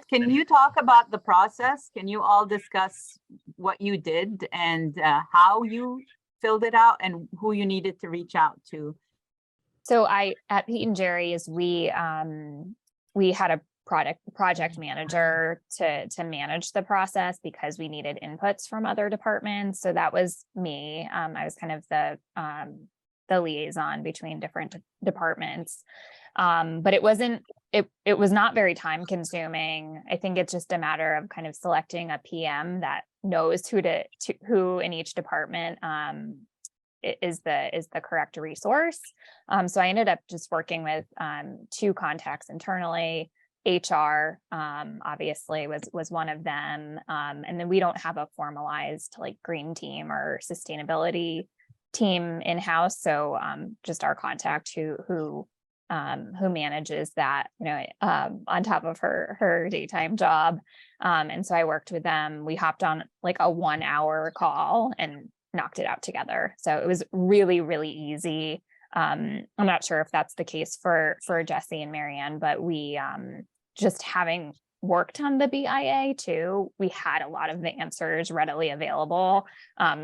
Can you talk about the process? Can you all discuss what you did and how you filled it out and who you needed to reach out to? So at Pete and Jerry's, we had a project manager to manage the process because we needed inputs from other departments. So that was me. I was kind of the liaison between different departments. But it was not very time consuming. I think it's just a matter of kind of selecting a PM that knows who in each department is the correct resource. So I ended up just working with 2 contacts internally. HR obviously was one of them. And then we don't have a formalized like green team or sustainability team in-house. So just our contact who manages that, on top of her daytime job. And so I worked with them. We hopped on like a 1-hour call and knocked it out together. So it was really, really easy. I'm not sure if that's the case for Jesse and Marianne, but we just having worked on the BIA too, we had a lot of the answers readily available.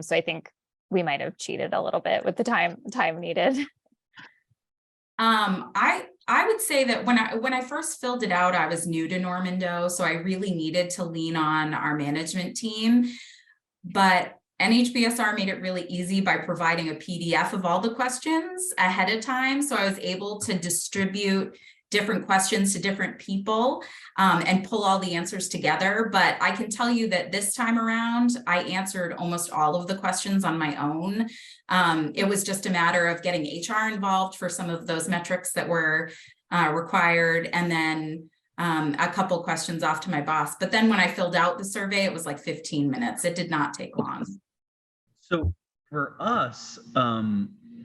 So I think we might have cheated a little bit with the time needed. I would say that when I first filled it out, I was new to Normando, so I really needed to lean on our management team. But NHBSR made it really easy by providing a PDF of all the questions ahead of time. So I was able to distribute different questions to different people and pull all the answers together. But I can tell you that this time around, I answered almost all of the questions on my own. It was just a matter of getting HR involved for some of those metrics that were required, and then a couple questions off to my boss. But then when I filled out the survey, it was like 15 minutes. It did not take long. So for us,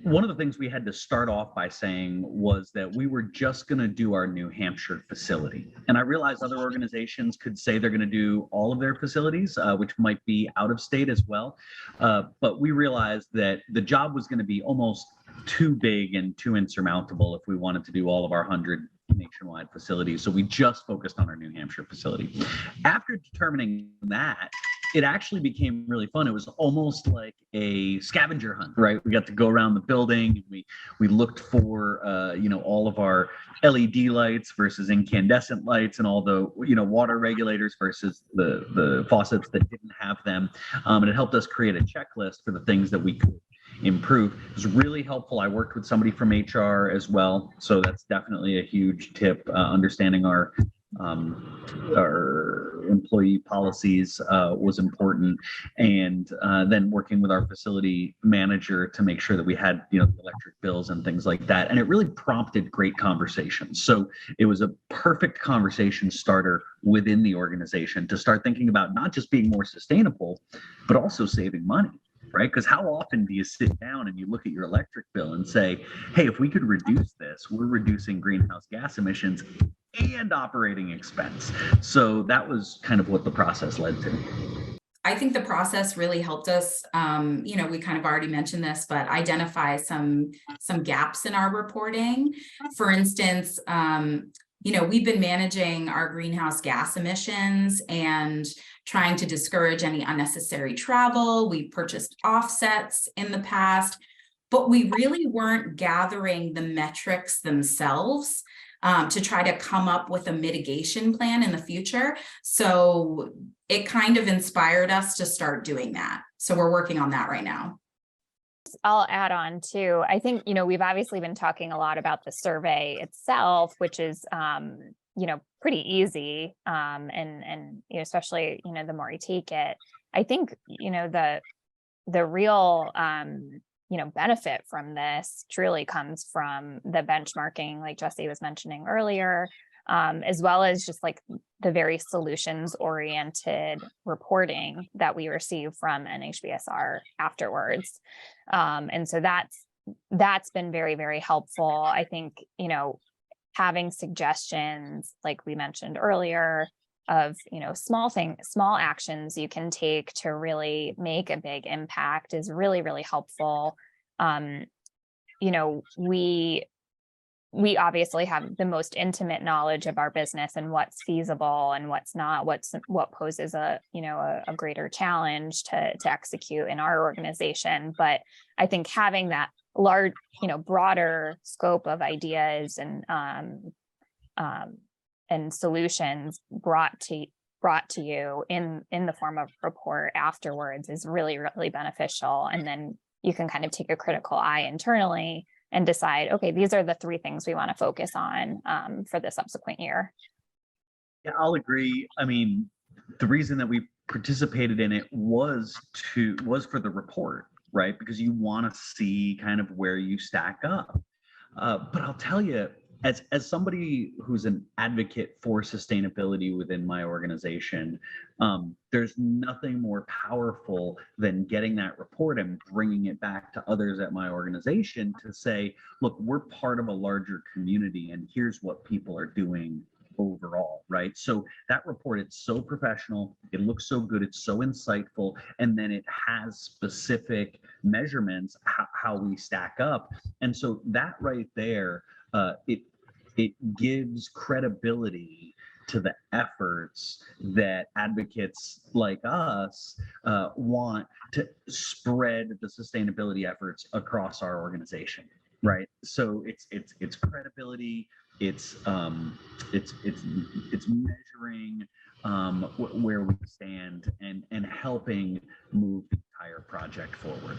one of the things we had to start off by saying was that we were just going to do our New Hampshire facility. And I realized other organizations could say they're going to do all of their facilities, which might be out of state as well. But we realized that the job was going to be almost too big and too insurmountable if we wanted to do all of our 100 nationwide facilities. So we just focused on our New Hampshire facility. After determining that, it actually became really fun. It was almost like a scavenger hunt, right? We got to go around the building. We looked for, all of our LED lights versus incandescent lights, and all the, water regulators versus the faucets that didn't have them. And it helped us create a checklist for the things that we could improve. It was really helpful. I worked with somebody from HR as well, so that's definitely a huge tip. Understanding our employee policies was important, and then working with our facility manager to make sure that we had the electric bills and things like that. And it really prompted great conversations. So it was a perfect conversation starter within the organization to start thinking about not just being more sustainable, but also saving money. Right? Because how often do you sit down and you look at your electric bill and say, hey, if we could reduce this, we're reducing greenhouse gas emissions and operating expense. So that was kind of what the process led to. I think the process really helped us, we kind of already mentioned this, but identify some gaps in our reporting. For instance, we've been managing our greenhouse gas emissions and trying to discourage any unnecessary travel. We purchased offsets in the past, but we really weren't gathering the metrics themselves to try to come up with a mitigation plan in the future. So it kind of inspired us to start doing that. So we're working on that right now. I'll add on too. I think, we've obviously been talking a lot about the survey itself, which is, pretty easy. And especially, the more you take it, I think, the real, benefit from this truly comes from the benchmarking, like Jesse was mentioning earlier, as well as just like the very solutions oriented reporting that we receive from NHBSR afterwards. And so that's been very, very helpful. I think, having suggestions, like we mentioned earlier, of small actions you can take to really make a big impact is really, really helpful. We we obviously have the most intimate knowledge of our business and what's feasible and what's not, what poses a, you know, a greater challenge to execute in our organization. But I think having that large, you know, broader scope of ideas and solutions brought to you in the form of report afterwards is really, really beneficial. And then you can kind of take a critical eye internally and decide, okay, these are the 3 things we want to focus on for the subsequent year. Yeah, I'll agree. I mean, the reason that we participated in it was for the report, right? Because you want to see kind of where you stack up. But I'll tell you, as somebody who's an advocate for sustainability within my organization, there's nothing more powerful than getting that report and bringing it back to others at my organization to say, look, we're part of a larger community and here's what people are doing overall, right? So that report, it's so professional, it looks so good, it's so insightful, and then it has specific measurements how we stack up. And so that right there, it gives credibility to the efforts that advocates like us want to spread the sustainability efforts across our organization, right? So it's credibility, it's measuring where we stand and helping move the entire project forward.